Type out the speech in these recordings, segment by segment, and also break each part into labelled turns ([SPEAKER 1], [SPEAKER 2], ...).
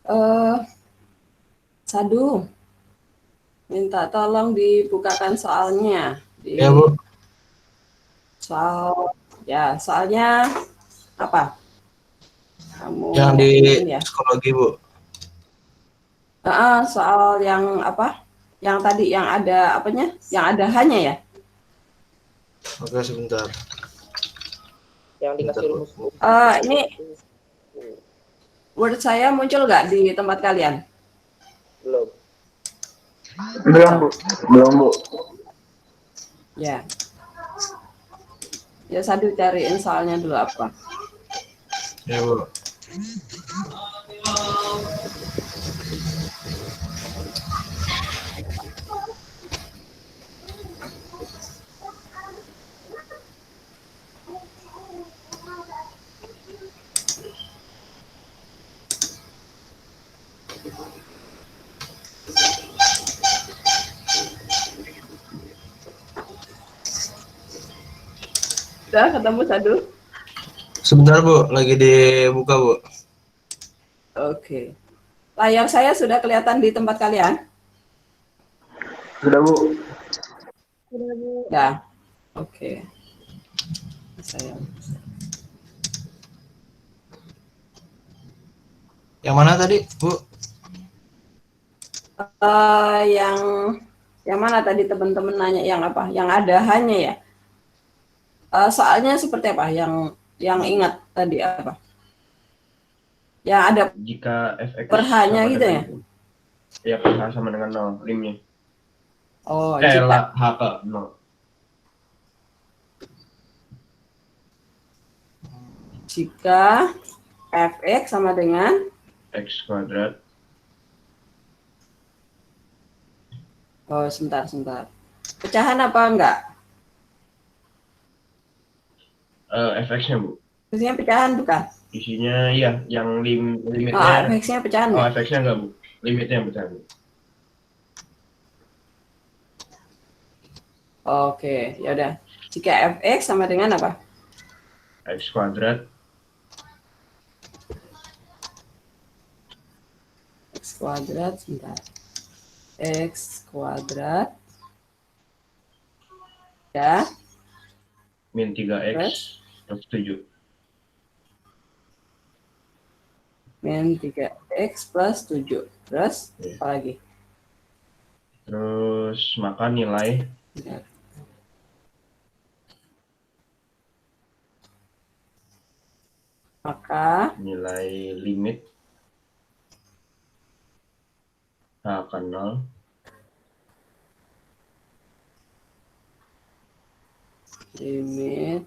[SPEAKER 1] Eh, Sadu, minta tolong dibukakan soalnya
[SPEAKER 2] Ya, Bu.
[SPEAKER 1] di soal ya soalnya apa? Kamu
[SPEAKER 2] Yang di
[SPEAKER 1] iniin ya.
[SPEAKER 2] psikologi, Bu.
[SPEAKER 1] Soal yang apa? Yang tadi yang ada apanya? Yang ada hanya ya.
[SPEAKER 2] Oke, sebentar.
[SPEAKER 3] Yang
[SPEAKER 2] Bentar,
[SPEAKER 3] dikasih
[SPEAKER 2] Bu.
[SPEAKER 3] rumus
[SPEAKER 1] Ini Word saya muncul nggak di tempat kalian?
[SPEAKER 3] belum.
[SPEAKER 4] Belum, Bu. Belum, Bu.
[SPEAKER 1] Ya, ya Sadu cariin soalnya dulu apa?
[SPEAKER 2] Ya, Bu.
[SPEAKER 1] Udah ketemu Sadu?
[SPEAKER 2] Sebentar, Bu. Lagi dibuka, Bu.
[SPEAKER 1] Oke. Layar saya sudah kelihatan di tempat kalian?
[SPEAKER 4] Sudah, Bu.
[SPEAKER 1] Ya. Oke. Saya
[SPEAKER 2] Yang mana tadi, Bu?
[SPEAKER 1] yang mana tadi teman-teman nanya yang apa? Yang ada hanya ya. Soalnya seperti apa? Yang ingat tadi apa? Yang ada
[SPEAKER 3] Jika fx
[SPEAKER 1] perhanya
[SPEAKER 3] sama
[SPEAKER 1] gitu
[SPEAKER 3] dengan
[SPEAKER 1] ya?
[SPEAKER 3] ya per sama dengan 0 limnya.
[SPEAKER 1] Oh, jika
[SPEAKER 3] Lah h ke 0.
[SPEAKER 1] jika fx sama dengan
[SPEAKER 3] X kuadrat.
[SPEAKER 1] oh sebentar. Pecahan apa enggak?
[SPEAKER 3] Fx-nya, Bu.
[SPEAKER 1] Isinya pecahan bukan?
[SPEAKER 3] Isinya iya, yang limitnya.
[SPEAKER 1] fx-nya pecahan
[SPEAKER 3] Oh,
[SPEAKER 1] ya?
[SPEAKER 3] fx-nya enggak, Bu. Limitnya yang besar, Bu.
[SPEAKER 1] Oke, ya udah. Jika fx sama dengan apa?
[SPEAKER 3] X kuadrat.
[SPEAKER 1] X kuadrat, sebentar. X kuadrat ya
[SPEAKER 3] Min 3x
[SPEAKER 1] terus
[SPEAKER 3] plus 7.
[SPEAKER 1] min 3x plus 7 terus
[SPEAKER 3] Ya.
[SPEAKER 1] apa lagi?
[SPEAKER 3] Terus maka nilai
[SPEAKER 1] Ya. Maka
[SPEAKER 3] nilai limit h akan 0
[SPEAKER 1] limit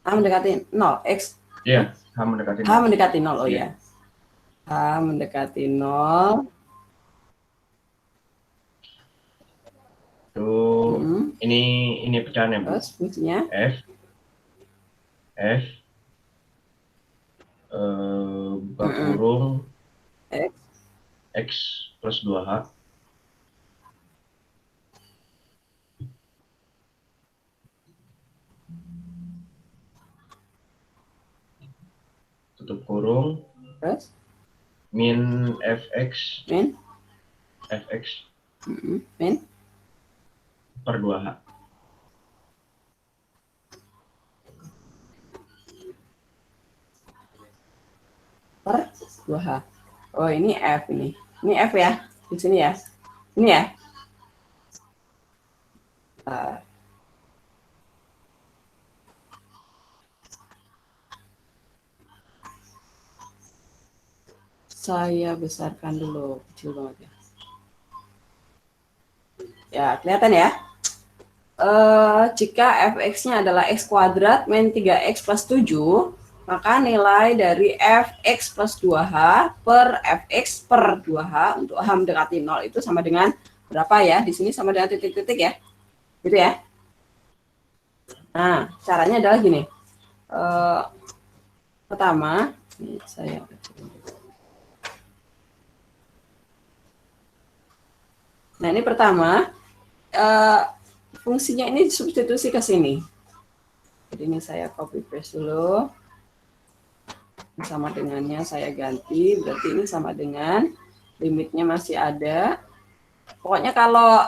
[SPEAKER 1] h mendekati 0 x
[SPEAKER 3] ya h mendekati 0.
[SPEAKER 1] H mendekati 0 oh
[SPEAKER 3] ya.
[SPEAKER 1] ya. H mendekati 0
[SPEAKER 3] Tuh, ini pecahannya, Bu.
[SPEAKER 1] terus fungsinya
[SPEAKER 3] F buka kurung X plus 2H tutup kurung
[SPEAKER 1] terus
[SPEAKER 3] min Fx
[SPEAKER 1] min min
[SPEAKER 3] per 2H.
[SPEAKER 1] per 2H. Oh, ini F ini. Ini F ya. Di sini ya. Ini ya. Saya besarkan dulu. Kecil banget ya. Ya, kelihatan ya. Jika fx-nya adalah x kuadrat min 3x plus 7, maka nilai dari fx plus 2h per fx per 2h untuk h mendekati 0 itu sama dengan berapa ya? Di sini sama dengan titik-titik ya. Gitu ya. Nah, caranya adalah gini. Pertama, ini saya nah ini pertama, fungsinya ini substitusi ke sini. Jadi ini saya copy paste dulu. sama dengannya saya ganti, berarti ini sama dengan limitnya masih ada. Pokoknya kalau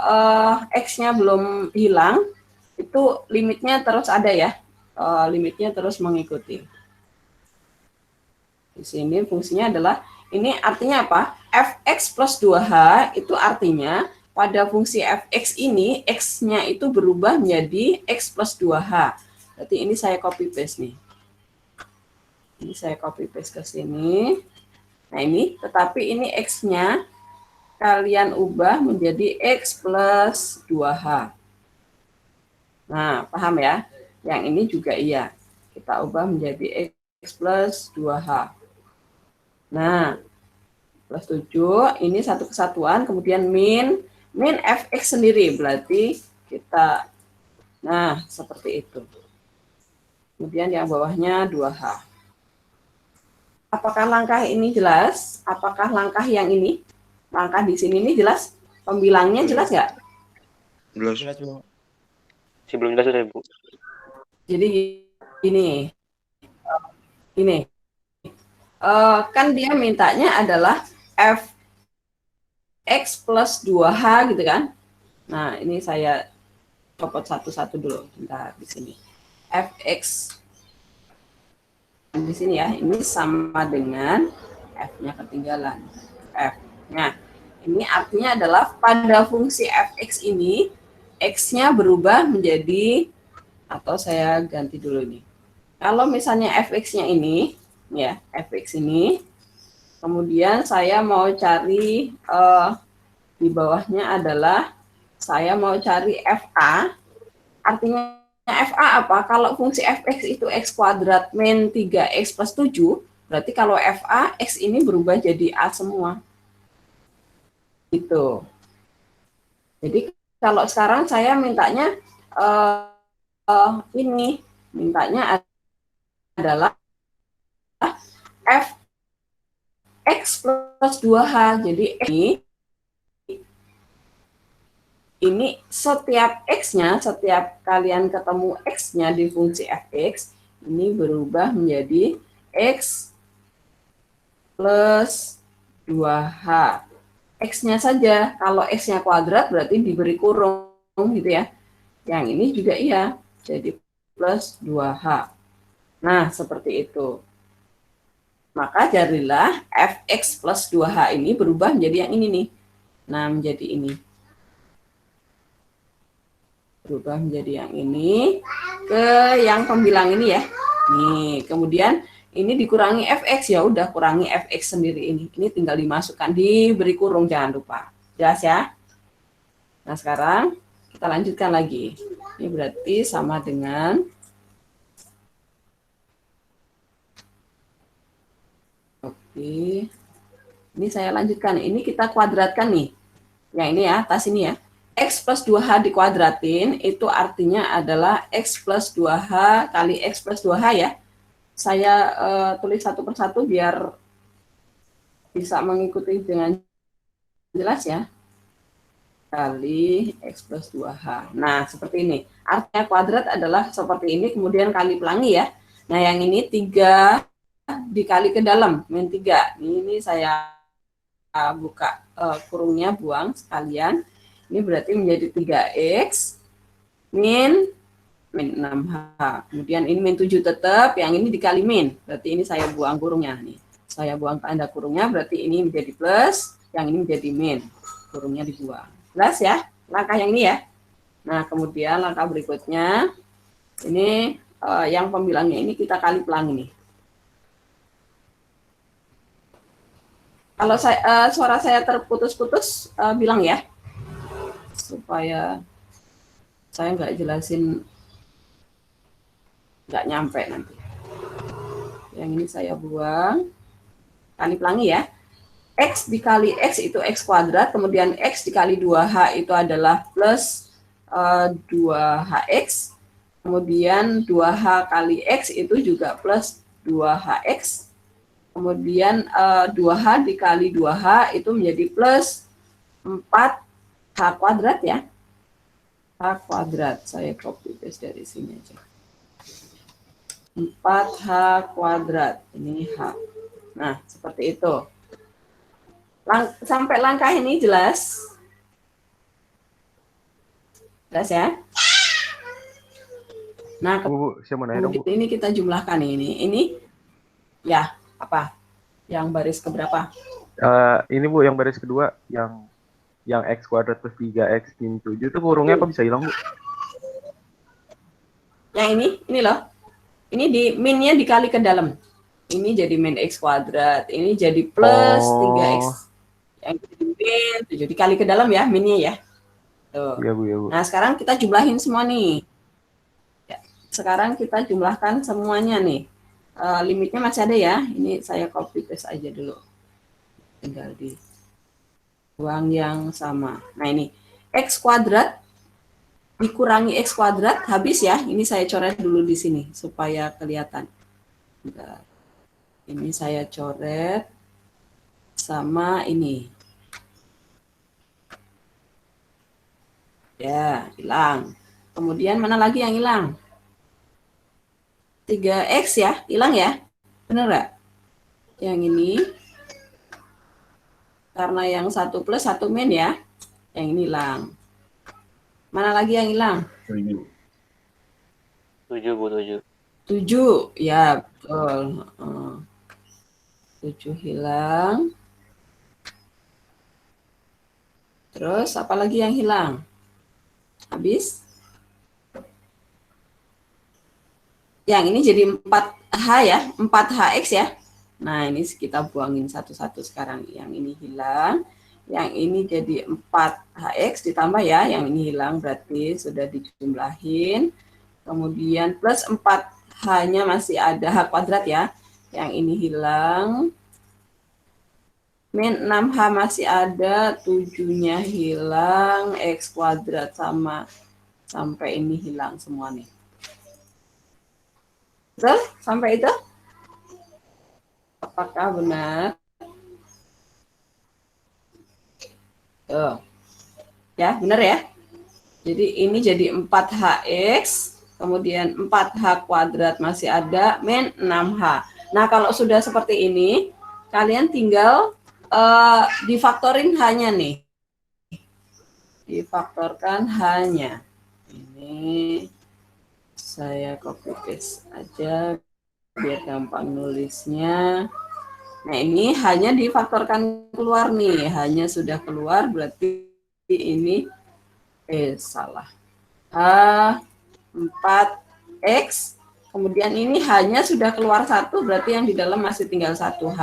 [SPEAKER 1] X-nya belum hilang, itu limitnya terus ada ya, limitnya terus mengikuti. Di sini fungsinya adalah, ini artinya apa? Fx plus 2h itu artinya pada fungsi fx ini, x-nya itu berubah menjadi x plus 2h. Berarti ini saya copy paste nih. Ini saya copy paste ke sini. Nah ini, tetapi ini x-nya kalian ubah menjadi x plus 2h. Nah, paham ya? Yang ini juga iya. Kita ubah menjadi x plus 2h. Nah, plus 7, ini satu kesatuan, kemudian min fx sendiri, berarti kita, nah, seperti itu. Kemudian yang bawahnya 2h. Apakah langkah ini jelas? Apakah langkah yang ini? Langkah di sini ini jelas? Pembilangnya jelas nggak?
[SPEAKER 5] Belum.
[SPEAKER 6] Jelas, Bu.
[SPEAKER 5] Sebelum jelas sudah, Bu.
[SPEAKER 1] Jadi ini, kan dia mintanya adalah fx plus 2h gitu kan. Nah, ini saya copot satu-satu dulu. Bentar, di sini. Fx di sini ya, ini sama dengan f-nya ketinggalan. F. Nah, ini artinya adalah pada fungsi fx ini, x-nya berubah menjadi, atau saya ganti dulu nih. Kalau misalnya fx-nya ini, ya, fx ini, kemudian saya mau cari di bawahnya adalah saya mau cari fa, artinya fa apa? Kalau fungsi fx itu x kuadrat min 3x plus 7, berarti kalau fa, x ini berubah jadi a semua. Gitu. Jadi kalau sekarang saya mintanya ini, mintanya adalah fx plus 2h. Jadi ini setiap x-nya, setiap kalian ketemu x-nya di fungsi fx, ini berubah menjadi x plus 2h. X-nya saja, kalau x-nya kuadrat berarti diberi kurung gitu ya. Yang ini juga iya, jadi plus 2h. Nah, seperti itu. Maka carilah fx plus 2h ini berubah menjadi yang ini nih. Nah, menjadi ini. Berubah menjadi yang ini ke yang pembilang ini ya. Nih, kemudian ini dikurangi fx, ya udah kurangi fx sendiri ini. Ini tinggal dimasukkan, diberi kurung, jangan lupa. Jelas ya? Nah, sekarang kita lanjutkan lagi. Ini berarti sama dengan oke. Ini saya lanjutkan. Ini kita kuadratkan nih. Yang ini ya, atas ini ya. X plus 2H dikuadratin, itu artinya adalah X plus 2H kali X plus 2H ya. Saya tulis satu persatu biar bisa mengikuti dengan jelas ya. Kali X plus 2H. Nah, seperti ini. Artinya kuadrat adalah seperti ini, kemudian kali pelangi ya. Nah, yang ini 3 dikali ke dalam, min 3. Ini saya buka kurungnya, buang sekalian. Ini berarti menjadi 3x min 6h. Kemudian ini min 7 tetap, yang ini dikali min. Berarti ini saya buang kurungnya nih. Saya buang tanda kurungnya, berarti ini menjadi plus, yang ini menjadi min. Kurungnya dibuang. Jelas ya? Langkah yang ini ya. Nah, kemudian langkah berikutnya, ini yang pembilangnya ini kita kali pelangi nih. Kalau suara saya terputus-putus, bilang ya. Supaya saya nggak jelasin, nggak nyampe nanti. Yang ini saya buang, kali pelangi ya. X dikali X itu X kuadrat, kemudian X dikali 2H itu adalah plus 2HX, kemudian 2H kali X itu juga plus 2HX, kemudian 2H dikali 2H itu menjadi plus 4H kuadrat ya. H kuadrat, saya copy paste dari sini aja. 4H kuadrat. Ini H. Nah, seperti itu. Sampai langkah ini jelas? Jelas ya? Nah,
[SPEAKER 6] Bu, saya mau nanya dong, Bu.
[SPEAKER 1] ini kita jumlahkan ini. Ini ya, apa? Yang baris keberapa?
[SPEAKER 6] Ini Bu, yang baris kedua, yang X kuadrat plus 3X min 7 itu kurungnya kok bisa hilang, Bu?
[SPEAKER 1] Yang ini loh. Ini di minnya dikali ke dalam. Ini jadi min X kuadrat. Ini jadi plus 3X. Yang jadi min 7 dikali ke dalam ya, minnya ya. Tuh.
[SPEAKER 6] Iya, Bu, ya, Bu.
[SPEAKER 1] Nah, sekarang kita jumlahin semua nih. Ya, sekarang kita jumlahkan semuanya nih. Limitnya masih ada ya. Ini saya copy paste aja dulu. Tinggal di buang yang sama. Nah, ini X kuadrat dikurangi X kuadrat habis ya. Ini saya coret dulu di sini supaya kelihatan. Bentar. Ini saya coret sama ini. Ya, hilang. Kemudian mana lagi yang hilang? 3X ya, hilang ya? Bener nggak? Yang ini. Karena yang 1 plus 1 min ya. Yang ini hilang. Mana lagi yang hilang?
[SPEAKER 3] 7.
[SPEAKER 5] 7, Bu, 7.
[SPEAKER 1] 7, ya betul. 7 hilang. Terus apa lagi yang hilang? Habis? Yang ini jadi 4H ya, 4HX ya. Nah, ini kita buangin satu-satu sekarang. Yang ini hilang. Yang ini jadi 4HX ditambah ya, yang ini hilang berarti sudah dijumlahin. Kemudian plus 4H-nya masih ada H kuadrat ya. Yang ini hilang. Min 6H masih ada, 7-nya hilang, X kuadrat sama sampai ini hilang semua nih. Betul? Sampai itu? Apakah benar? Tuh. Ya, benar ya? Jadi ini jadi 4HX, kemudian 4H kuadrat masih ada, min 6H. Nah, kalau sudah seperti ini, kalian tinggal difaktorin hanya nih. Difaktorkan hanya. Ini saya copy paste aja biar gampang nulisnya. Nah, ini hanya difaktorkan keluar nih. Hanya sudah keluar berarti ini salah. H4X. Kemudian ini hanya sudah keluar 1 berarti yang di dalam masih tinggal 1H.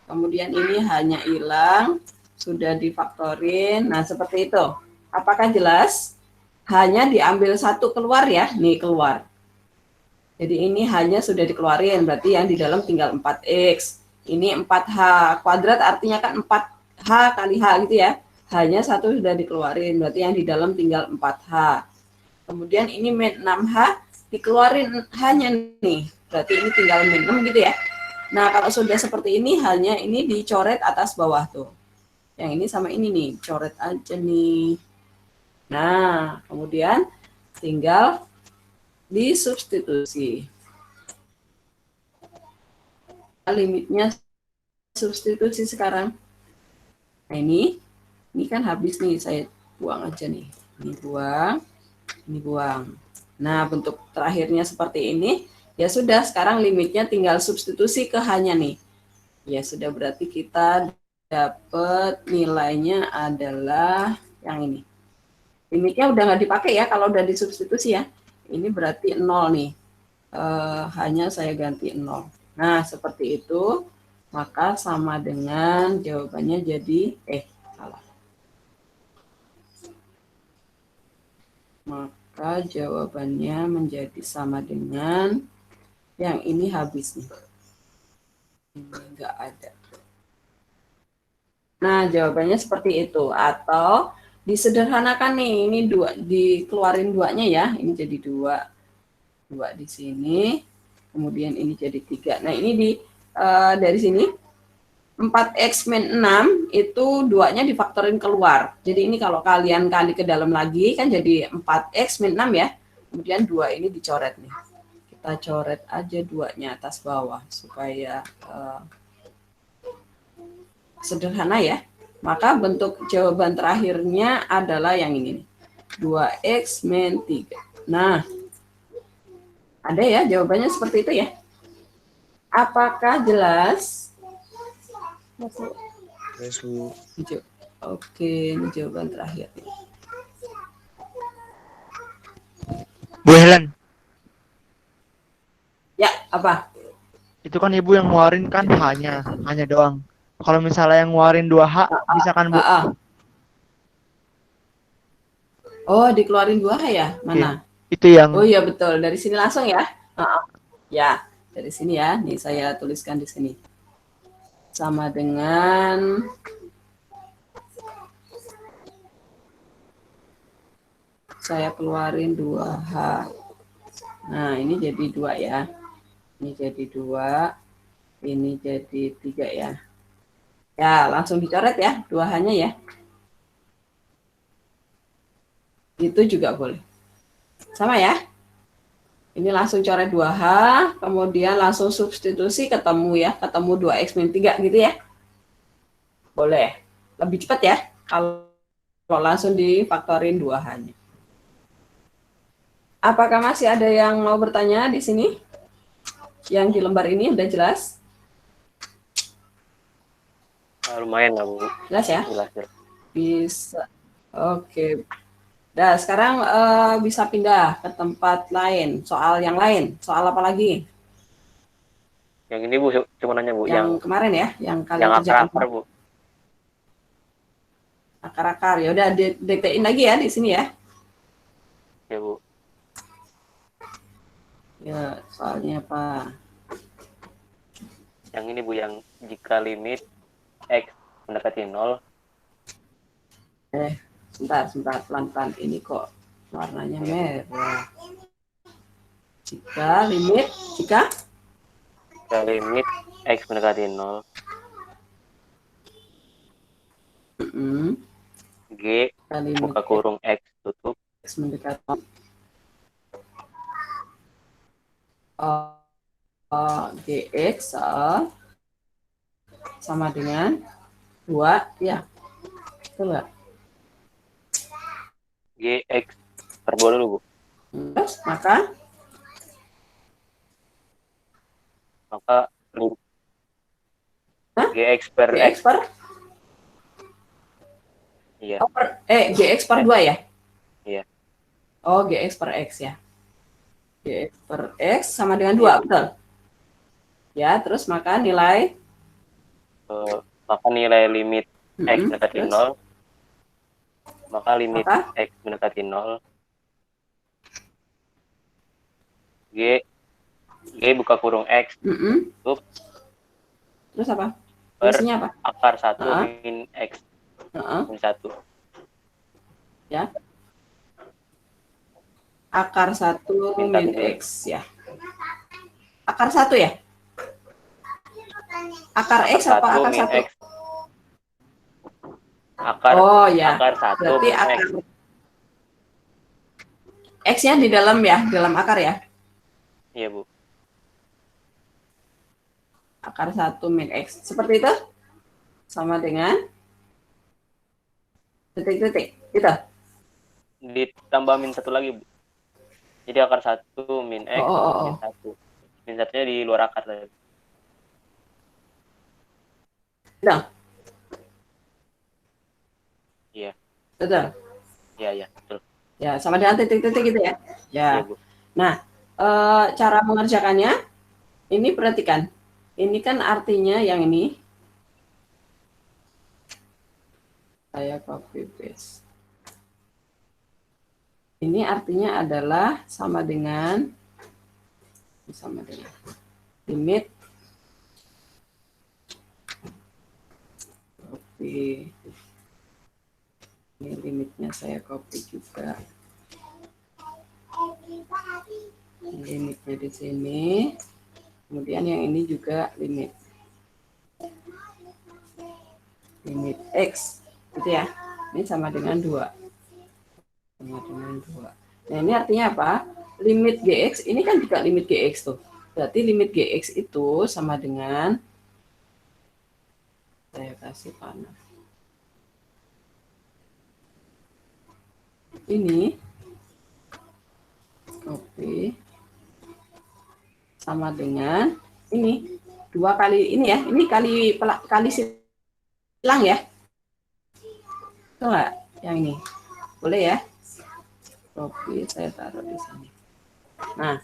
[SPEAKER 1] Kemudian ini hanya hilang, sudah difaktorin. Nah, seperti itu. Apakah jelas? Hanya diambil 1 keluar ya, nih keluar. Jadi ini hanya sudah dikeluarin, berarti yang di dalam tinggal 4X. Ini 4H kuadrat artinya kan 4H kali H gitu ya. Hanya 1 sudah dikeluarin, berarti yang di dalam tinggal 4H. Kemudian ini min 6H, dikeluarin hanya nih, berarti ini tinggal min 6 gitu ya. Nah, kalau sudah seperti ini, hanya ini dicoret atas bawah tuh. Yang ini sama ini nih, coret aja nih. Nah, kemudian tinggal disubstitusi. Limitnya substitusi sekarang. Nah, ini kan habis nih, saya buang aja nih. Ini buang. Nah, bentuk terakhirnya seperti ini. Ya sudah, sekarang limitnya tinggal substitusi ke hanya nih. Ya sudah, berarti kita dapat nilainya adalah yang ini. Limitnya udah nggak dipakai ya kalau udah disubstitusi ya. Ini berarti 0 nih. Hanya saya ganti 0. Nah, seperti itu. Maka sama dengan jawabannya jadi, salah. Maka jawabannya menjadi sama dengan yang ini habis nih. Ini enggak ada. Nah, jawabannya seperti itu. Atau disederhanakan nih, ini dikeluarin 2-nya ya. Ini jadi 2. 2 di sini. Kemudian ini jadi 3. Nah, ini dari sini 4X min 6 itu 2-nya difaktorin keluar. Jadi ini kalau kalian kali ke dalam lagi kan jadi 4X min 6 ya. Kemudian 2 ini dicoret nih. Kita coret aja duanya atas bawah supaya sederhana ya. Maka bentuk jawaban terakhirnya adalah yang ini nih. 2x min 3. Nah, ada ya jawabannya seperti itu ya. Apakah jelas?
[SPEAKER 2] Yes, Bu.
[SPEAKER 1] Oke, ini jawaban terakhir.
[SPEAKER 7] Bu Helen,
[SPEAKER 1] Ya, apa?
[SPEAKER 7] itu kan ibu yang ngeluarin kan hanya doang. Kalau misalnya yang ngeluarin 2H, bisa kan Bu?
[SPEAKER 1] Oh, dikeluarin 2H ya? Mana?
[SPEAKER 7] Itu yang
[SPEAKER 1] Oh iya betul, dari sini langsung ya. Ya, dari sini ya. Nih saya tuliskan di sini. Sama dengan saya keluarin 2H. Nah, ini jadi 2 ya. Ini jadi 2. Ini jadi 3 ya. Ya, langsung dicoret ya 2H-nya ya. Itu juga boleh. Sama ya. Ini langsung coret 2H, kemudian langsung substitusi ketemu ya, ketemu 2x min 3 gitu ya. Boleh. Lebih cepat ya kalau langsung difaktorin 2H-nya. Apakah masih ada yang mau bertanya di sini? Yang di lembar ini udah jelas?
[SPEAKER 5] Lumayan lah Bu.
[SPEAKER 1] Jelas ya?
[SPEAKER 5] Jelas.
[SPEAKER 1] Bisa. Oke. Nah, sekarang bisa pindah ke tempat lain. Soal yang lain. Soal apa lagi?
[SPEAKER 5] Yang ini Bu, cuma nanya Bu.
[SPEAKER 1] Yang kemarin ya? Yang kalian
[SPEAKER 5] yang
[SPEAKER 1] kerjakan.
[SPEAKER 5] akar Bu.
[SPEAKER 1] Akar-akar. Ya udah deketin lagi ya di sini ya.
[SPEAKER 5] Ya Bu.
[SPEAKER 1] Ya, soalnya apa?
[SPEAKER 5] Yang ini Bu, yang jika limit X mendekati 0.
[SPEAKER 1] Sebentar, pelan-pelan. Ini kok warnanya merah. Jika limit
[SPEAKER 5] X mendekati 0. G buka kurung X tutup.
[SPEAKER 1] X mendekati GX sama dengan 2 ya. Betul nggak?
[SPEAKER 5] GX perbola dulu Bu.
[SPEAKER 1] Terus maka
[SPEAKER 5] GX per
[SPEAKER 1] GX
[SPEAKER 5] X.
[SPEAKER 1] per
[SPEAKER 5] Iya.
[SPEAKER 1] GX per 2 ya?
[SPEAKER 5] Iya.
[SPEAKER 1] Oh, GX per X ya. GX per X sama dengan 2, betul? Ya, terus maka nilai
[SPEAKER 5] limit X mendekati 0. Maka limit X mendekati 0. G buka kurung X tutup.
[SPEAKER 1] Terus apa?
[SPEAKER 5] Per
[SPEAKER 1] Fungsinya apa?
[SPEAKER 5] akar 1 min X min 1.
[SPEAKER 1] Ya. Akar 1 min X ya. Akar 1 ya? Akar X apa akar 1? Oh ya.
[SPEAKER 5] Akar 1
[SPEAKER 1] berarti
[SPEAKER 5] min
[SPEAKER 1] akar
[SPEAKER 5] X.
[SPEAKER 1] X-nya di dalam ya, dalam akar ya?
[SPEAKER 5] Iya Bu.
[SPEAKER 1] Akar 1 min X. Seperti itu? Sama dengan titik-titik. Gitu?
[SPEAKER 5] Ditambah min 1 lagi Bu. Jadi akar 1 min X min 1. Min 1-nya di luar akar tadi.
[SPEAKER 1] Betul?
[SPEAKER 5] Iya.
[SPEAKER 1] Betul?
[SPEAKER 5] Iya, betul.
[SPEAKER 1] Ya, sama dengan titik-titik gitu ya? Ya.
[SPEAKER 5] Iya, Bu.
[SPEAKER 1] Nah, cara mengerjakannya, ini perhatikan. Ini kan artinya yang ini. Saya copy paste. Ini artinya adalah sama dengan limit copy. Ini limitnya saya copy juga. Limitnya di sini. Kemudian yang ini juga limit X. Gitu ya. Ini sama dengan 2. Sama dengan 2. Nah, ini artinya apa? limit GX ini kan juga limit GX tuh. Berarti limit GX itu sama dengan, saya kasih panah. Ini copy sama dengan ini 2 kali ini ya, ini kali silang ya. Itu enggak? Yang ini. Boleh ya? Copy, saya taruh di sini. Nah,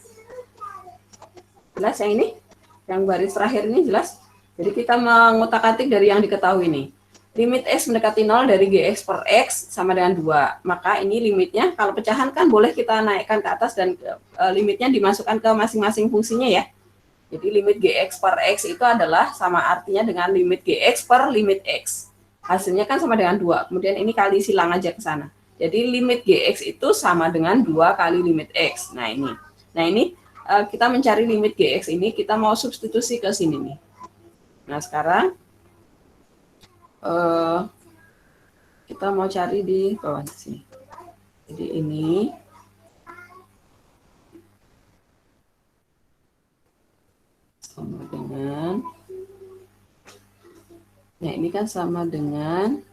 [SPEAKER 1] jelas yang ini? Yang baris terakhir ini jelas? Jadi kita mengutak-atik dari yang diketahui ini. Limit X mendekati 0 dari GX per X sama dengan 2. Maka ini limitnya, kalau pecahan kan boleh kita naikkan ke atas dan limitnya dimasukkan ke masing-masing fungsinya ya. Jadi limit GX per X itu adalah sama artinya dengan limit GX per limit X. Hasilnya kan sama dengan 2. Kemudian ini kali silang aja ke sana. Jadi limit GX itu sama dengan 2 kali limit X. Nah ini. Nah ini kita mencari limit GX ini, kita mau substitusi ke sini nih. Nah sekarang kita mau cari di bawah sini. Jadi ini sama dengan, nah ini kan sama dengan,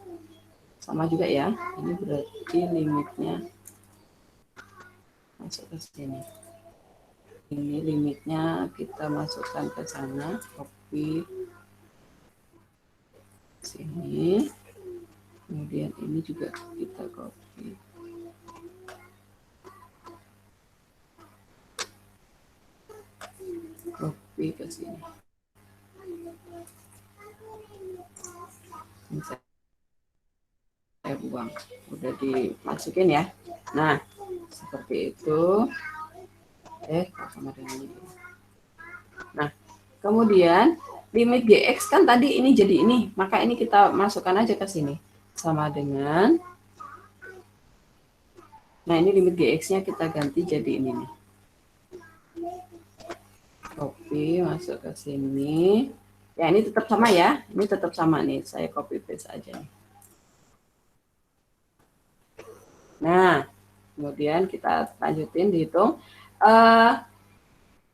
[SPEAKER 1] sama juga ya, ini berarti limitnya masuk ke sini. Ini limitnya kita masukkan ke sana, copy sini, kemudian ini juga kita copy. Copy ke sini. Ini saya buang, udah dimasukin ya. Nah, seperti itu. Sama dengan ini. Nah, kemudian limit GX kan tadi ini jadi ini, maka ini kita masukkan aja ke sini. Sama dengan, nah ini limit GX-nya kita ganti jadi ini nih. Copy, masuk ke sini. Ya, ini tetap sama ya. Ini tetap sama nih. Saya copy paste aja nih. Nah, kemudian kita lanjutin dihitung.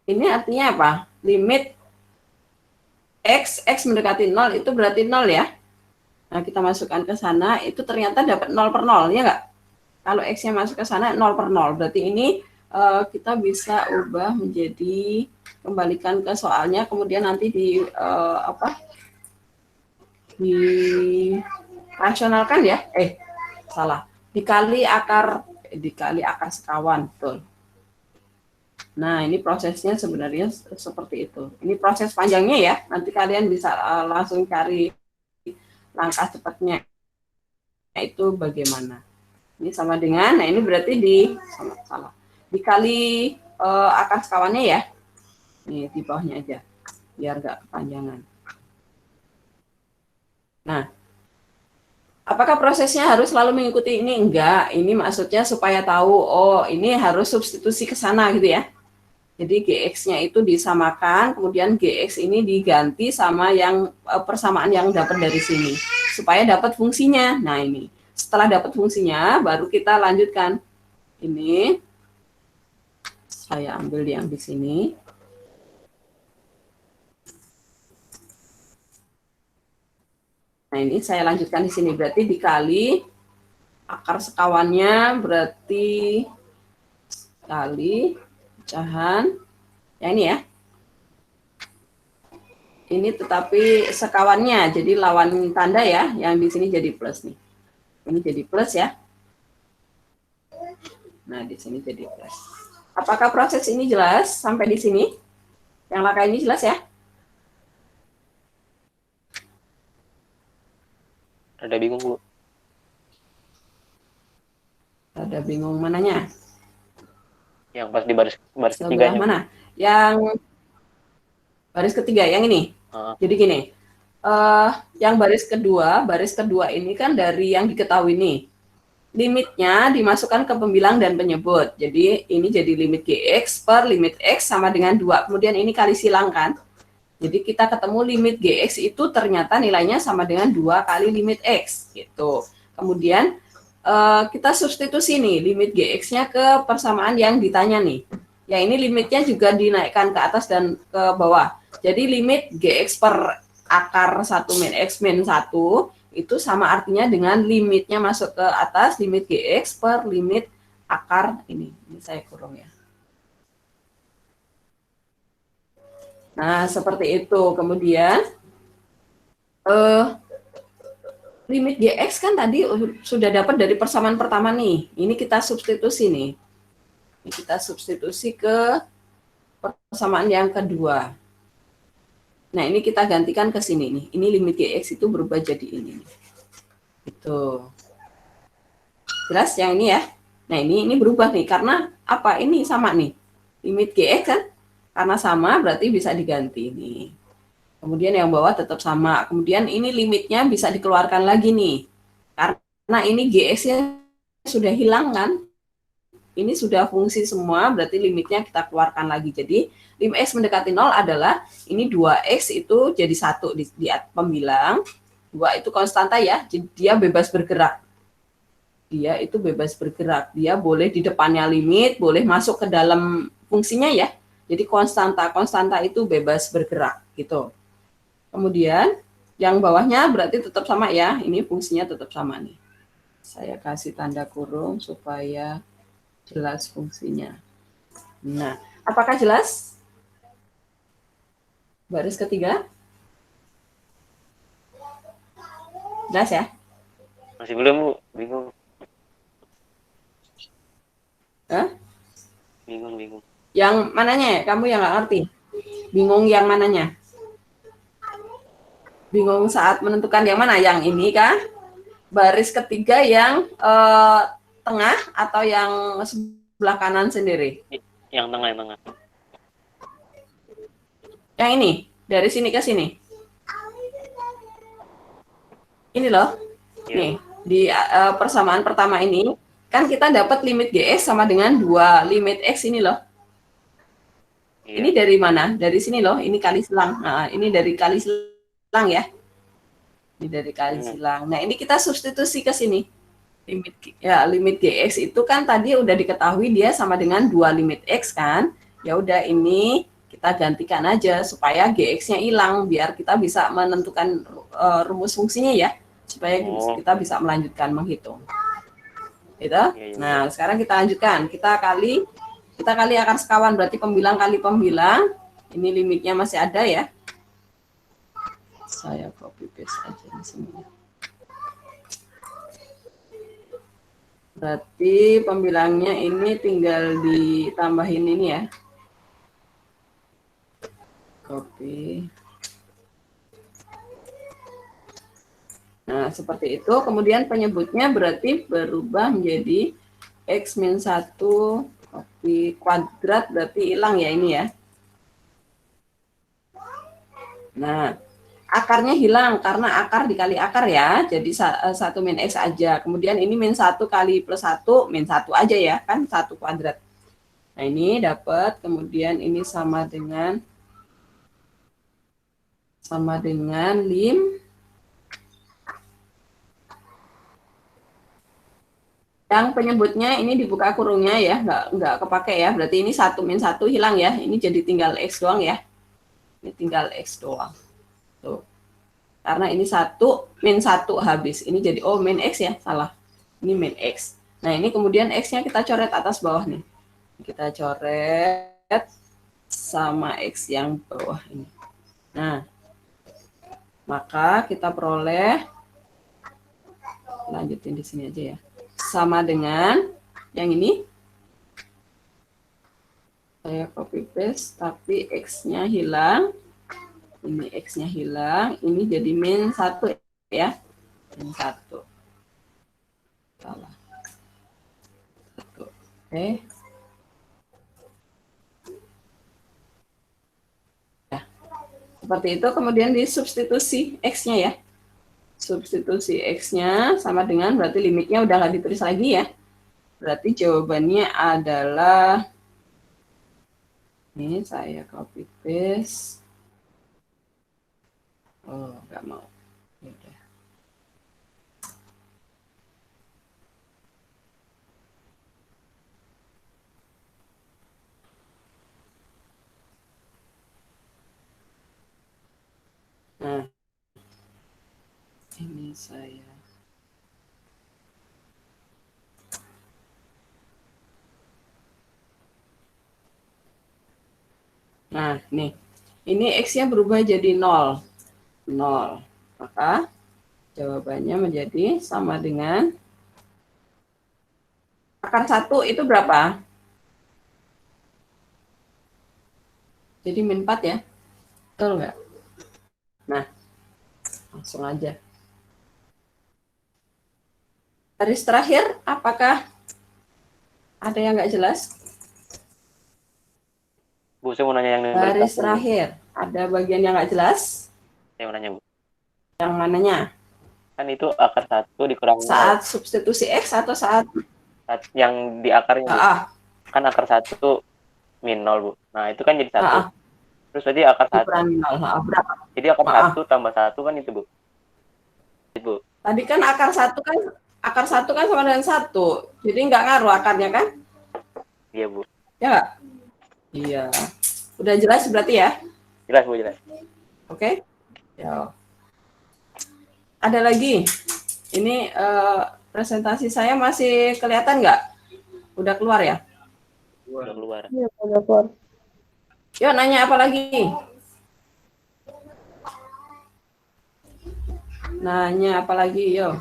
[SPEAKER 1] Ini artinya apa? Limit X mendekati 0 itu berarti 0 ya. Nah, kita masukkan ke sana, itu ternyata dapat 0 per 0, ya enggak? Kalau X-nya masuk ke sana 0 per 0, berarti ini kita bisa ubah menjadi, kembalikan ke soalnya, kemudian nanti dirasionalkan ya. Salah. Dikali akar sekawan, betul. Nah, ini prosesnya sebenarnya seperti itu. Ini proses panjangnya ya. Nanti kalian bisa langsung cari langkah cepatnya. Itu bagaimana. Ini sama dengan, nah ini berarti dikali akar sekawannya ya. Nih, di bawahnya aja. Biar nggak kepanjangan. Nah, apakah prosesnya harus selalu mengikuti ini? Enggak. Ini maksudnya supaya tahu, oh ini harus substitusi ke sana gitu ya. Jadi GX-nya itu disamakan, kemudian GX ini diganti sama yang persamaan yang dapat dari sini, supaya dapat fungsinya. Nah ini, setelah dapat fungsinya, baru kita lanjutkan. Ini, saya ambil yang di sini. Nah ini saya lanjutkan di sini, berarti dikali akar sekawannya, berarti kali pecahan, ya ini ya. Ini tetapi sekawannya, jadi lawan tanda ya, yang di sini jadi plus nih. Ini jadi plus ya. Nah, di sini jadi plus. Apakah proses ini jelas sampai di sini? Yang langkah ini jelas ya?
[SPEAKER 5] Ada bingung, Bu.
[SPEAKER 1] Ada bingung mananya?
[SPEAKER 5] Yang pas di baris ketiganya.
[SPEAKER 1] Mana? Yang baris ketiga, yang ini. Jadi gini, yang baris kedua ini kan dari yang diketahui nih. Limitnya dimasukkan ke pembilang dan penyebut. Jadi ini jadi limit GX per limit X sama dengan 2. Kemudian ini kali silang kan. Jadi kita ketemu limit GX itu ternyata nilainya sama dengan 2 kali limit X. Gitu. Kemudian kita substitusi nih limit GX-nya ke persamaan yang ditanya nih. Ya ini limitnya juga dinaikkan ke atas dan ke bawah. Jadi limit GX per akar 1 min X min 1 itu sama artinya dengan limitnya masuk ke atas, limit GX per limit akar ini. Ini saya kurung ya. Nah, seperti itu. Kemudian limit GX kan tadi sudah dapat dari persamaan pertama nih. Ini kita substitusi nih. Ini kita substitusi ke persamaan yang kedua. Nah, ini kita gantikan ke sini nih. Ini limit GX itu berubah jadi ini. Itu. Jelas yang ini ya? Nah, ini berubah nih karena apa? Ini sama nih. Limit GX kan karena sama berarti bisa diganti nih. Kemudian yang bawah tetap sama. Kemudian ini limitnya bisa dikeluarkan lagi nih. Karena ini GX-nya sudah hilang kan? Ini sudah fungsi semua, berarti limitnya kita keluarkan lagi. Jadi, lim X mendekati 0 adalah, ini 2X itu jadi 1 di pembilang. 2 itu konstanta ya, jadi dia bebas bergerak. Dia itu bebas bergerak. Dia boleh di depannya limit, boleh masuk ke dalam fungsinya ya. Jadi konstanta itu bebas bergerak gitu. Kemudian yang bawahnya berarti tetap sama ya. Ini fungsinya tetap sama nih. Saya kasih tanda kurung supaya jelas fungsinya. Nah, apakah jelas? Baris ketiga? Jelas ya?
[SPEAKER 5] Masih belum, Bu. Bingung.
[SPEAKER 1] Hah?
[SPEAKER 5] Bingung.
[SPEAKER 1] Yang mananya? Kamu yang nggak ngerti? Bingung yang mananya? Bingung saat menentukan yang mana? Yang ini kah? Baris ketiga yang tengah atau yang sebelah kanan sendiri?
[SPEAKER 5] Yang tengah.
[SPEAKER 1] Yang ini? Dari sini ke sini? Ini loh.
[SPEAKER 5] Ya.
[SPEAKER 1] Nih, di persamaan pertama ini, kan kita dapat limit GX sama dengan 2 limit X ini loh.
[SPEAKER 5] Ya.
[SPEAKER 1] Ini dari mana? Dari sini loh, ini kali silang. Nah, ini dari kali silang ya. Ini dari kali silang. Nah, ini kita substitusi ke sini. Limit GX itu kan tadi udah diketahui dia sama dengan 2 limit X kan. Ya udah ini kita gantikan aja supaya GX-nya hilang biar kita bisa menentukan rumus fungsinya ya. Supaya kita bisa melanjutkan menghitung. Gitu. Nah, sekarang kita lanjutkan. Kita kali akar sekawan berarti pembilang kali pembilang. Ini limitnya masih ada ya. Saya copy paste aja di sini. Berarti pembilangnya ini tinggal ditambahin ini ya. Copy. Nah, seperti itu. Kemudian penyebutnya berarti berubah menjadi X min 1 copy kuadrat berarti hilang ya ini ya. Nah, akarnya hilang karena akar dikali akar ya. Jadi 1 min X aja. Kemudian ini min 1 kali plus 1, min 1 aja ya. Kan 1 kuadrat. Nah, ini dapat. Kemudian ini sama dengan lim. Yang penyebutnya ini dibuka kurungnya ya. Nggak kepake ya. Berarti ini 1 min 1 hilang ya. Ini jadi tinggal X doang ya. Ini tinggal X doang. Tuh. Karena ini 1 min 1 habis. Ini jadi min X ya, salah. Ini min X. Nah, ini kemudian X-nya kita coret atas bawah nih. Kita coret sama X yang bawah ini. Nah, maka kita peroleh, lanjutin di sini aja ya. Sama dengan yang ini. Saya copy paste, tapi X-nya hilang. Ini X-nya hilang, ini jadi min 1 ya. Min 1. Salah. 1. Oke. Ya. Seperti itu, kemudian disubstitusi X-nya ya. Substitusi X-nya sama dengan, berarti limitnya udah nggak ditulis lagi ya. Berarti jawabannya adalah, ini saya copy paste. Oh, nggak mau. Yaudah. saya. Nah, nih. Ini X-nya berubah jadi 0. 0. Maka jawabannya menjadi sama dengan akar 1 itu berapa? Jadi min 4 ya? Betul nggak? Nah, langsung aja. Garis terakhir, apakah ada yang nggak jelas?
[SPEAKER 5] Bu, saya mau nanya yang
[SPEAKER 1] Garis terakhir, ada bagian yang nggak jelas?
[SPEAKER 5] Saya mau nanya, Bu.
[SPEAKER 1] Yang mananya?
[SPEAKER 5] Kan itu akar 1 dikurang
[SPEAKER 1] Saat substitusi X atau saat?
[SPEAKER 5] yang di akarnya, Bu. Kan akar 1 min 0, Bu. Nah, itu kan jadi 1. Terus berarti akar 1.
[SPEAKER 1] Dikurangi 0. Berapa?
[SPEAKER 5] Jadi akar 1 tambah 1 kan itu, Bu. Bu.
[SPEAKER 1] Tadi kan akar 1 kan sama dengan 1. Jadi nggak ngaruh akarnya kan?
[SPEAKER 5] Iya, Bu.
[SPEAKER 1] Ya nggak? Iya. Udah jelas berarti ya?
[SPEAKER 5] Jelas, Bu, jelas.
[SPEAKER 1] Oke. Ya. Ada lagi. Ini presentasi saya masih kelihatan nggak? Udah keluar ya?
[SPEAKER 5] Udah keluar.
[SPEAKER 8] Iya, udah keluar.
[SPEAKER 1] Yuk, nanya apa lagi? Nanya apa lagi, yuk.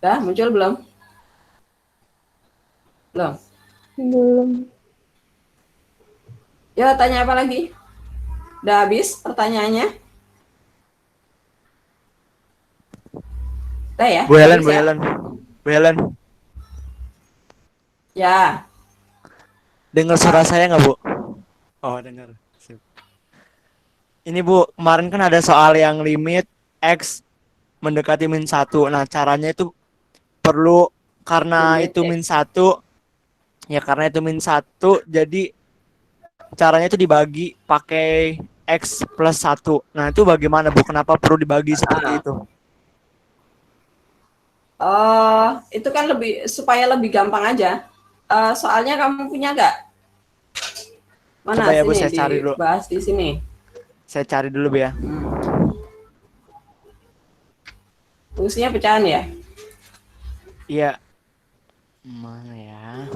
[SPEAKER 1] Udah muncul belum? Belum.
[SPEAKER 8] Belum.
[SPEAKER 1] Ya, tanya apa lagi? Udah habis pertanyaannya? Udah ya?
[SPEAKER 7] Bu Helen,
[SPEAKER 1] Habis
[SPEAKER 7] Bu
[SPEAKER 1] ya?
[SPEAKER 7] Helen. Bu Helen,
[SPEAKER 1] Ya,
[SPEAKER 7] dengar suara saya nggak, Bu? Oh, dengar. Sip. Ini, Bu, kemarin kan ada soal yang limit X mendekati min 1. Nah, caranya itu perlu karena
[SPEAKER 1] Limit
[SPEAKER 7] itu min 1. Ya, karena itu min 1, jadi caranya itu dibagi pakai X plus 1. Nah, itu bagaimana, Bu? Kenapa perlu dibagi seperti itu?
[SPEAKER 1] itu kan supaya lebih gampang aja. Soalnya kamu punya nggak? Mana?
[SPEAKER 7] Coba ya, Bu,
[SPEAKER 1] sini
[SPEAKER 7] saya cari dulu.
[SPEAKER 1] dibahas di sini.
[SPEAKER 7] Saya cari dulu, Bu, ya.
[SPEAKER 1] Fungsinya pecahan ya?
[SPEAKER 7] Iya. Mana ya?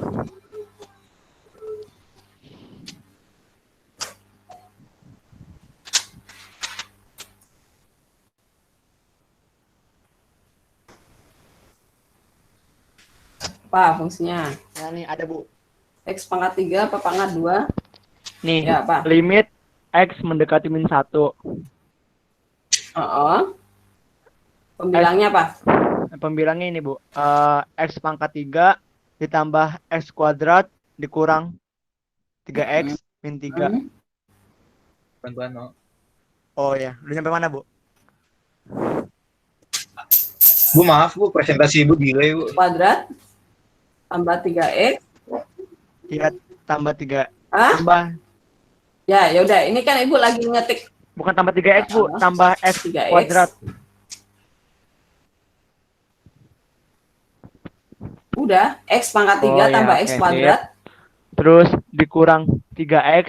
[SPEAKER 1] Apa fungsinya?
[SPEAKER 7] Nah, nih ada, Bu.
[SPEAKER 1] X pangkat 3 apa pangkat 2?
[SPEAKER 7] Nih,
[SPEAKER 1] Ya, apa?
[SPEAKER 7] limit X mendekati min 1.
[SPEAKER 1] Pembilangnya apa?
[SPEAKER 7] Pembilangnya ini, Bu. X pangkat 3 ditambah X kuadrat dikurang 3X min 3.
[SPEAKER 2] Bantuan no.
[SPEAKER 7] Oh ya, udah nyampe mana, Bu?
[SPEAKER 2] Bu maaf Bu, presentasi Ibu delay Bu.
[SPEAKER 1] Kuadrat tambah 3X.
[SPEAKER 7] Iya, tambah 3.
[SPEAKER 1] Hah?
[SPEAKER 7] Tambah,
[SPEAKER 1] Ya udah, ini kan Ibu lagi ngetik.
[SPEAKER 7] bukan tambah 3X, Bu, tambah X
[SPEAKER 1] 3X.
[SPEAKER 7] kuadrat.
[SPEAKER 1] Udah, X pangkat 3
[SPEAKER 7] Oh, ya,
[SPEAKER 1] tambah X
[SPEAKER 7] oke,
[SPEAKER 1] kuadrat.
[SPEAKER 7] Terus dikurang 3X.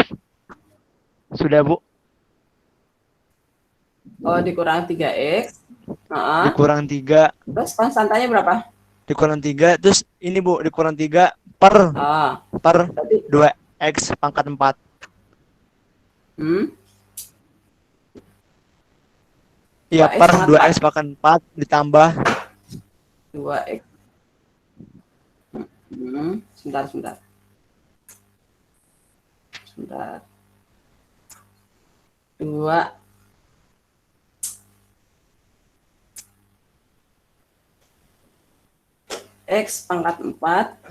[SPEAKER 7] Sudah, Bu.
[SPEAKER 1] Oh, dikurang 3X.
[SPEAKER 7] Dikurang 3.
[SPEAKER 1] Terus konstantanya berapa?
[SPEAKER 7] Dikurang 3. Terus ini, Bu, dikurang 3 per
[SPEAKER 1] Berarti
[SPEAKER 7] 2X pangkat 4. Iya,
[SPEAKER 1] 2X
[SPEAKER 7] per
[SPEAKER 1] pangkat
[SPEAKER 7] 2X pangkat 4 ditambah
[SPEAKER 1] 2X. Sebentar. Sebentar. 2 X pangkat 4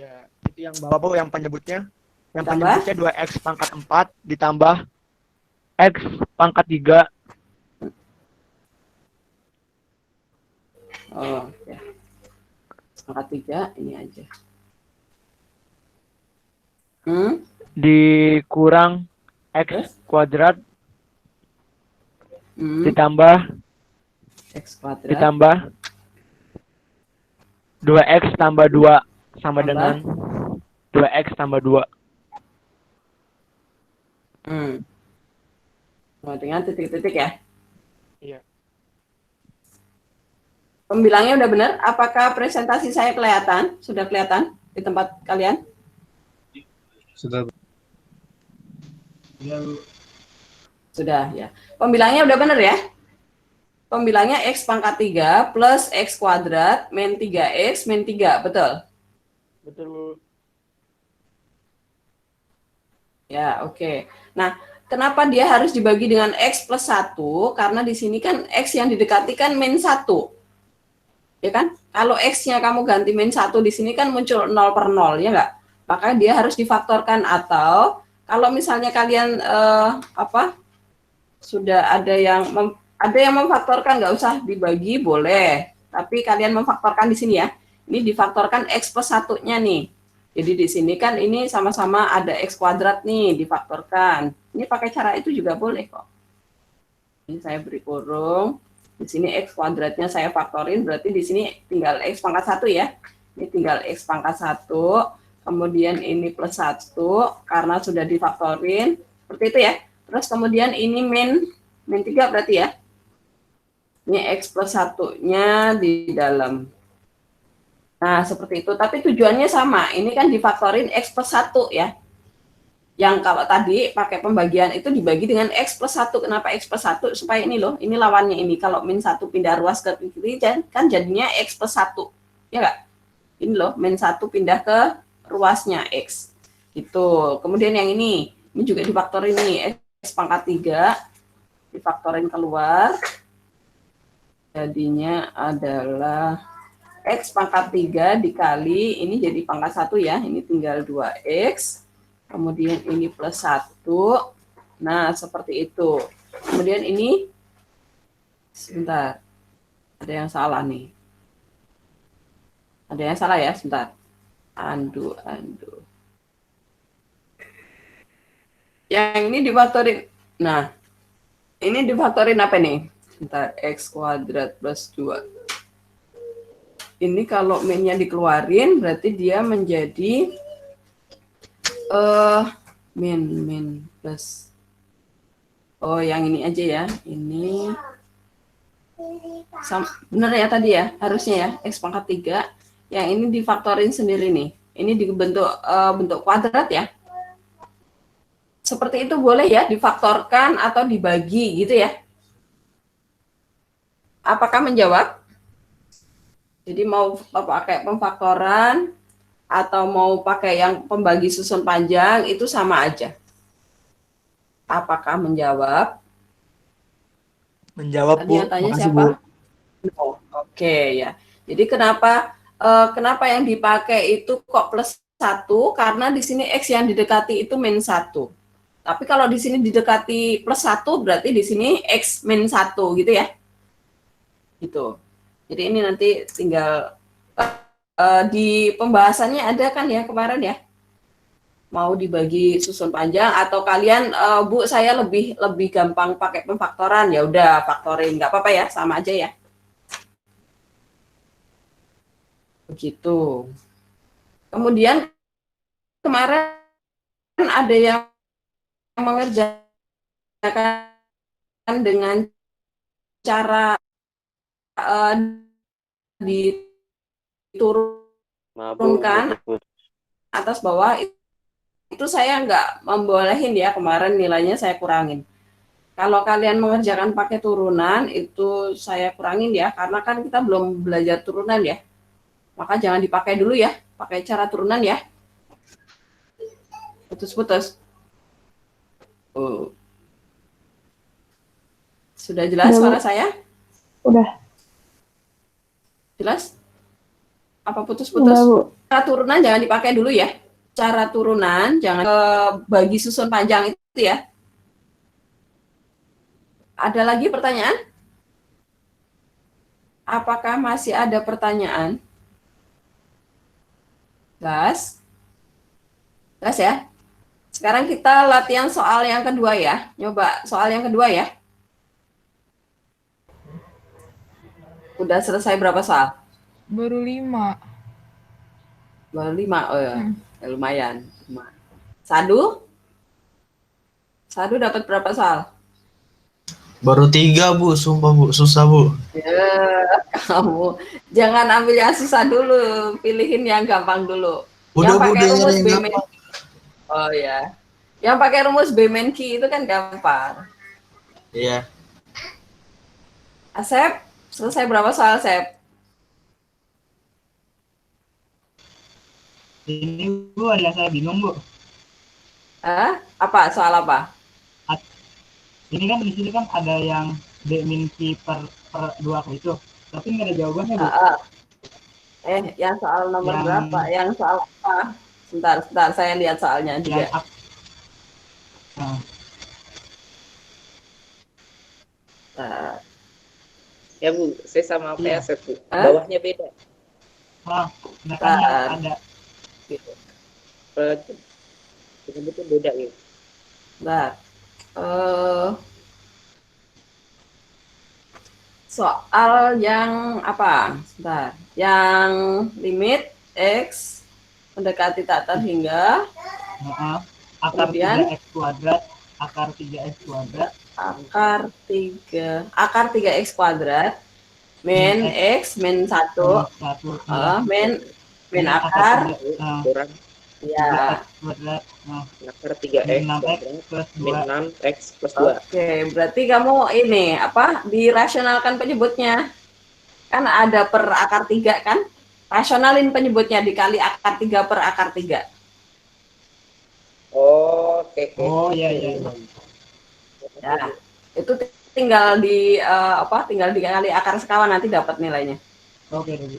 [SPEAKER 7] ya, itu yang bawah, Bu, yang penyebutnya. Yang
[SPEAKER 1] Tambah?
[SPEAKER 7] penyebutnya 2X pangkat 4 ditambah X pangkat 3.
[SPEAKER 1] Oh, ya. Pangkat 3 ini aja.
[SPEAKER 7] Dikurang X kuadrat ditambah
[SPEAKER 1] X kuadrat
[SPEAKER 7] ditambah 2X tambah 2 sama
[SPEAKER 1] Tambah?
[SPEAKER 7] dengan 2X tambah 2.
[SPEAKER 1] Oh, dengan titik-titik ya.
[SPEAKER 7] Iya.
[SPEAKER 1] Pembilangnya udah benar? Apakah presentasi saya kelihatan? Sudah kelihatan di tempat kalian?
[SPEAKER 2] Sudah.
[SPEAKER 1] Sudah ya. Pembilangnya udah benar ya? Pembilangnya X pangkat 3 plus X kuadrat min 3X min 3, betul?
[SPEAKER 7] Betul, Bu.
[SPEAKER 1] Ya, oke. Nah, kenapa dia harus dibagi dengan X plus 1? Karena di sini kan X yang didekati kan min 1. Ya kan? Kalau X-nya kamu ganti min 1 di sini kan muncul 0 per 0, ya nggak? Maka dia harus difaktorkan, atau kalau misalnya kalian sudah ada yang memfaktorkan, nggak usah dibagi, boleh. Tapi kalian memfaktorkan di sini ya. Ini difaktorkan X plus 1-nya nih. Jadi di sini kan ini sama-sama ada X kuadrat nih, difaktorkan. Ini pakai cara itu juga boleh kok. Ini saya beri kurung. Di sini X kuadratnya saya faktorin, berarti di sini tinggal X pangkat 1 ya. Ini tinggal X pangkat 1, kemudian ini plus 1, karena sudah difaktorin. Seperti itu ya. Terus kemudian ini min 3 berarti ya. Ini X plus 1-nya di dalam. Nah, seperti itu. Tapi tujuannya sama. Ini kan difaktorin X plus 1 ya. Yang kalau tadi pakai pembagian itu dibagi dengan X plus 1. Kenapa X plus 1? Supaya ini loh, ini lawannya ini. Kalau min 1 pindah ruas ke kiri, kan jadinya X plus 1. Ya nggak? Ini loh, min 1 pindah ke ruasnya X. Gitu. Kemudian yang ini juga difaktorin nih. X pangkat 3 difaktorin keluar. Jadinya adalah X pangkat 3 dikali, ini jadi pangkat 1 ya. Ini tinggal 2X. Kemudian ini plus 1. Nah, seperti itu. Kemudian ini, sebentar, ada yang salah nih. Ada yang salah ya, sebentar. Undo. Yang ini difaktorin. Nah, ini difaktorin apa nih? Sebentar, X kuadrat plus 2. Ini kalau min-nya dikeluarin, berarti dia menjadi min plus, yang ini aja ya, ini bener ya tadi ya, harusnya ya X pangkat 3, yang ini difaktorin sendiri nih, ini dibentuk bentuk kuadrat ya, seperti itu boleh ya, difaktorkan atau dibagi gitu ya. Apakah menjawab? Jadi mau pakai pemfaktoran atau mau pakai yang pembagi susun panjang, itu sama aja. Apakah menjawab?
[SPEAKER 7] Menjawab,
[SPEAKER 1] Tadi
[SPEAKER 7] Bu.
[SPEAKER 1] yang tanya
[SPEAKER 7] Makasih,
[SPEAKER 1] siapa?
[SPEAKER 7] Bu.
[SPEAKER 1] No. Oke ya. Jadi kenapa yang dipakai itu kok plus 1? Karena di sini X yang didekati itu min 1. Tapi kalau di sini didekati plus 1, berarti di sini X min 1 gitu ya. Gitu. Jadi ini nanti tinggal di pembahasannya ada kan ya kemarin ya, mau dibagi susun panjang atau kalian Bu saya lebih gampang pakai pemfaktoran, ya udah faktorin, nggak apa-apa ya, sama aja ya, begitu. Kemudian kemarin ada yang mengerjakan dengan cara diturunkan atas bawah, itu saya nggak membolehin ya, kemarin nilainya saya kurangin. Kalau kalian mengerjakan pakai turunan, itu saya kurangin ya, karena kan kita belum belajar turunan ya, maka jangan dipakai dulu ya, pakai cara turunan ya. Putus-putus. Sudah jelas suara saya?
[SPEAKER 8] Udah.
[SPEAKER 1] Jelas? Apa putus-putus? Cara turunan jangan dipakai dulu ya. Cara turunan jangan bagi susun panjang itu ya. Ada lagi pertanyaan? Apakah masih ada pertanyaan? Gas? Gas ya? Sekarang kita latihan soal yang kedua ya. Nyoba soal yang kedua ya. Udah selesai berapa soal?
[SPEAKER 9] Baru 5.
[SPEAKER 1] Baru 5, oh ya. Lumayan. Sadu? Sadu dapat berapa soal?
[SPEAKER 2] Baru 3 Bu, sumpah Bu, susah Bu.
[SPEAKER 1] Ya, kamu jangan ambil yang susah dulu, pilihin yang gampang dulu.
[SPEAKER 2] Udah
[SPEAKER 1] Yang
[SPEAKER 2] Bu,
[SPEAKER 1] pakai
[SPEAKER 2] dia nyari
[SPEAKER 1] rumus
[SPEAKER 2] yang
[SPEAKER 1] B
[SPEAKER 2] gampang.
[SPEAKER 1] Oh ya. Yang pakai rumus Bemenki itu kan gampang.
[SPEAKER 2] Iya.
[SPEAKER 1] Asep, selesai berapa soal, Asep?
[SPEAKER 9] Ini Bu, ada saya bingung Bu.
[SPEAKER 1] Apa? Soal apa?
[SPEAKER 9] Ini kan di sini kan ada yang D min Q per 2 itu. Tapi nggak ada jawabannya Bu.
[SPEAKER 1] Yang soal nomor
[SPEAKER 9] Yang-
[SPEAKER 1] berapa? Yang soal apa? Sebentar, saya lihat soalnya juga.
[SPEAKER 9] Yang Nah,
[SPEAKER 1] Bentar.
[SPEAKER 10] Ya Bu, saya sama
[SPEAKER 9] Iya.
[SPEAKER 10] PSF Bu. Bawahnya beda.
[SPEAKER 9] nah kan yang ada
[SPEAKER 10] Penyebutnya beda gitu.
[SPEAKER 1] Bentar. Soal yang apa? Sebentar. Yang limit X mendekati tak terhingga.
[SPEAKER 9] akar
[SPEAKER 1] Kemudian?
[SPEAKER 9] 3x kuadrat, akar 3x kuadrat,
[SPEAKER 1] akar 3x kuadrat min X min 1 min akar
[SPEAKER 10] Kurang
[SPEAKER 1] ya.
[SPEAKER 9] kuadrat,
[SPEAKER 10] akar 3x
[SPEAKER 9] min 6x plus
[SPEAKER 10] min
[SPEAKER 9] 2.
[SPEAKER 10] 6x plus 2.
[SPEAKER 1] Oke, berarti kamu ini apa? Dirasionalkan penyebutnya. Kan ada per akar 3 kan? Rasionalin penyebutnya dikali akar 3 per akar 3.
[SPEAKER 10] Oh, oke.
[SPEAKER 9] Oh iya.
[SPEAKER 1] Ya, itu tinggal tinggal dikali akar sekawan nanti dapat nilainya.
[SPEAKER 9] Oke, Bu.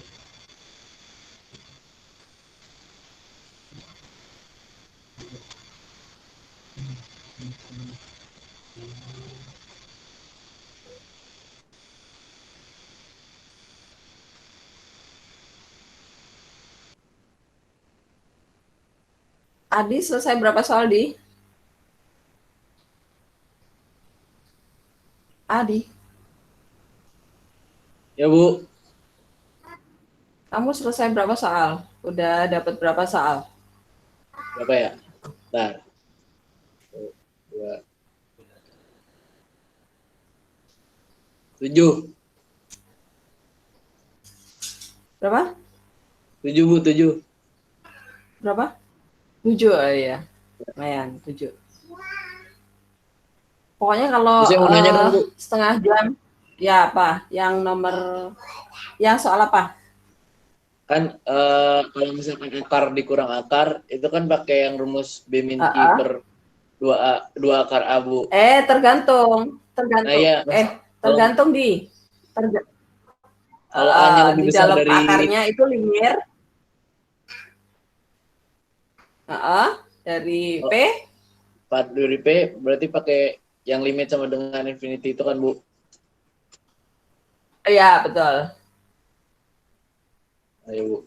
[SPEAKER 1] Adi selesai berapa soal, Di? Adi,
[SPEAKER 10] Ya Bu,
[SPEAKER 1] kamu selesai berapa soal? Udah dapat berapa soal?
[SPEAKER 10] berapa ya? Bentar. 2 7.
[SPEAKER 1] Berapa?
[SPEAKER 10] 7 Bu, 7.
[SPEAKER 1] Berapa? 7, oh iya. Lumayan, 7. Pokoknya kalau
[SPEAKER 10] Bisa mau nanya dong, Bu?
[SPEAKER 1] setengah jam, ya apa? Yang soal apa?
[SPEAKER 10] Kan kalau misalkan akar dikurang akar, itu kan pakai yang rumus B min Q per 2 akar A, Bu.
[SPEAKER 1] Tergantung.
[SPEAKER 10] Nah, iya,
[SPEAKER 1] Tergantung di.
[SPEAKER 10] Kalau A-nya lebih
[SPEAKER 1] di
[SPEAKER 10] besar
[SPEAKER 1] dalam
[SPEAKER 10] dari
[SPEAKER 1] akarnya itu linear. Dari P.
[SPEAKER 10] 4 dari P, berarti pakai yang limit sama dengan infinity itu kan, Bu?
[SPEAKER 1] Iya, betul.
[SPEAKER 10] Ayo, Bu.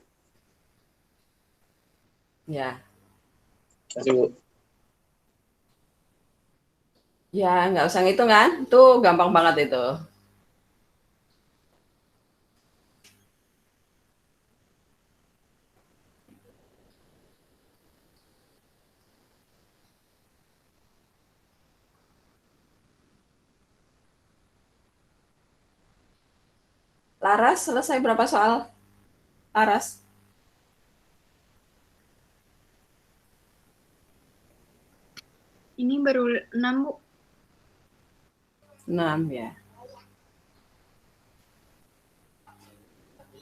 [SPEAKER 1] Ya.
[SPEAKER 10] Kasih, Bu.
[SPEAKER 1] Ya, nggak usah ngitung kan? Itu gampang banget itu. Laras, selesai berapa soal? Laras?
[SPEAKER 8] Ini baru 6, Bu.
[SPEAKER 1] 6 ya.